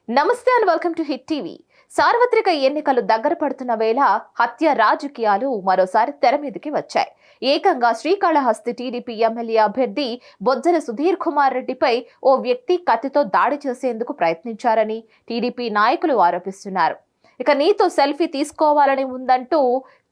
నమస్తే and welcome to hit TV. సార్వత్రిక ఎన్నికలు దగ్గర పడుతున్న వేళ హత్య రాజకీయాలు మరోసారి తెర మీదకి వచ్చాయి. ఏకంగా శ్రీకాళహస్తి టీడీపీ ఎమ్మెల్యే అభ్యర్థి బొజ్జల సుధీర్ కుమార్ రెడ్డిపై ఓ వ్యక్తి కత్తితో దాడి చేసేందుకు ప్రయత్నించారని టీడీపీ నాయకులు ఆరోపిస్తున్నారు. ఇక నీతో సెల్ఫీ తీసుకోవాలని ఉందంటూ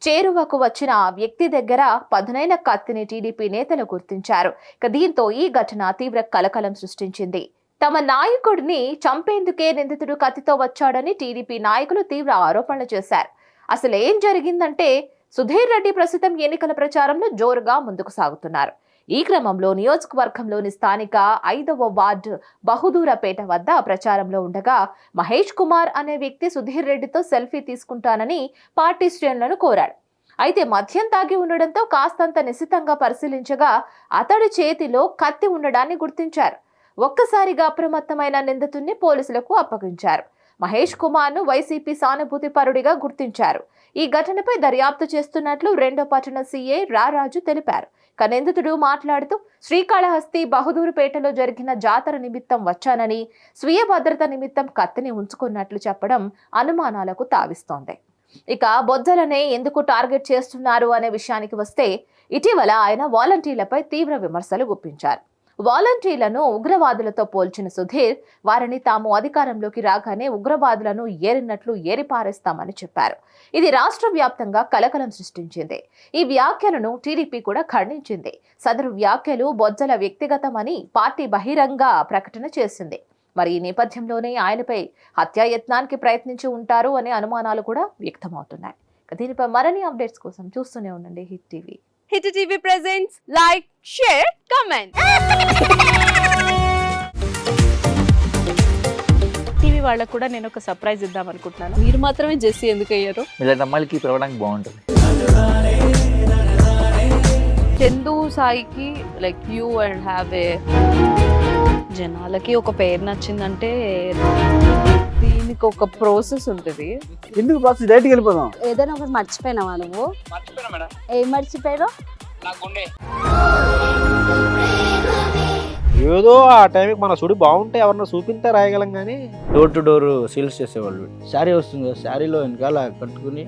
చేరువకు వచ్చిన వ్యక్తి దగ్గర పదునైన కత్తిని టీడీపీ నేతలు గుర్తించారు. ఇక దీంతో ఈ ఘటన తీవ్ర కలకలం సృష్టించింది. తమ నాయకుడిని చంపేందుకే నిందితుడు కత్తితో వచ్చాడని టీడీపీ నాయకులు తీవ్ర ఆరోపణలు చేశారు. అసలు ఏం జరిగిందంటే, సుధీర్ రెడ్డి ప్రస్తుతం ఎన్నికల ప్రచారంలో జోరుగా ముందుకు సాగుతున్నారు. ఈ క్రమంలో నియోజకవర్గంలోని స్థానిక 5వ వార్డు బహదూరపేట వద్ద ప్రచారంలో ఉండగా మహేష్ కుమార్ అనే వ్యక్తి సుధీర్ రెడ్డితో సెల్ఫీ తీసుకుంటానని పార్టీ శ్రేణులను కోరాడు. అయితే మద్యం తాగి ఉండడంతో కాస్తంత నిశితంగా పరిశీలించగా అతడి చేతిలో కత్తి ఉండడాన్ని గుర్తించారు. ఒక్కసారిగా అప్రమత్తమైన నిందితుడిని పోలీసులకు అప్పగించారు. మహేష్ కుమార్ ను వైసీపీ సానుభూతి పరుడిగా గుర్తించారు. ఈ ఘటనపై దర్యాప్తు చేస్తున్నట్లు 2వ పట్టణ సీఐ రారాజు తెలిపారు. నిందితుడు మాట్లాడుతూ శ్రీకాళహస్తి బహదూరుపేటలో జరిగిన జాతర నిమిత్తం వచ్చానని, స్వీయ భద్రత నిమిత్తం కత్తిని ఉంచుకున్నట్లు చెప్పడం అనుమానాలకు తావిస్తోంది. ఇక బొజ్జలనే ఎందుకు టార్గెట్ చేస్తున్నారు అనే విషయానికి వస్తే, ఇటీవల ఆయన వాలంటీర్లపై తీవ్ర విమర్శలు గుప్పించారు. వాలంటీర్లను ఉగ్రవాదులతో పోల్చిన సుధీర్ వారిని తాము అధికారంలోకి రాగానే ఉగ్రవాదులను ఏరినట్లు ఏరిపారేస్తామని చెప్పారు. ఇది రాష్ట్ర వ్యాప్తంగా కలకలం సృష్టించింది. ఈ వ్యాఖ్యలను టీడీపీ కూడా ఖండించింది. సదరు వ్యాఖ్యలు బొజ్జల వ్యక్తిగతమని పార్టీ బహిరంగ ప్రకటన చేసింది. మరి ఈ నేపథ్యంలోనే ఆయనపై హత్యాయత్నానికి ప్రయత్నించి ఉంటారు అనే అనుమానాలు కూడా వ్యక్తమవుతున్నాయి. దీనిపై మరిన్ని అప్డేట్స్ కోసం చూస్తూనే ఉండండి hit TV. Hit TV presents like, share, comment. TV వాళ్ళకు కూడా నేను ఒక సర్ప్రైజ్ ఇద్దాం అనుకుంటున్నాను. మీరు మాత్రమే జెస్సీ ఎందుకు అయ్యారు? ఇలాంటి అమ్మాయిలకి పిలవడానికి బాగుంటుంది. చందు సాయికి like you and have a జనాలకి ఒక పేరు నచ్చిందంటే దీనికి ఒక ప్రాసెస్ ఉంటుంది. ఎందుకు ప్రాసెస్ డైరెక్ట్గా వెళ్ళిపోదాం. ఏదైనా ఒకటి మర్చిపోయినావా నువ్వు? ఏం మర్చిపోయావు? ఏదో ఆ టైంకి మన సుడి బాగుంటే ఎవరన్నా చూపిస్తే రాయగలం కానీ డోర్ టు డోర్ సేల్స్ చేసేవాళ్ళు. శారీ వస్తుంది కదా, శారీలో వెనకాల కట్టుకుని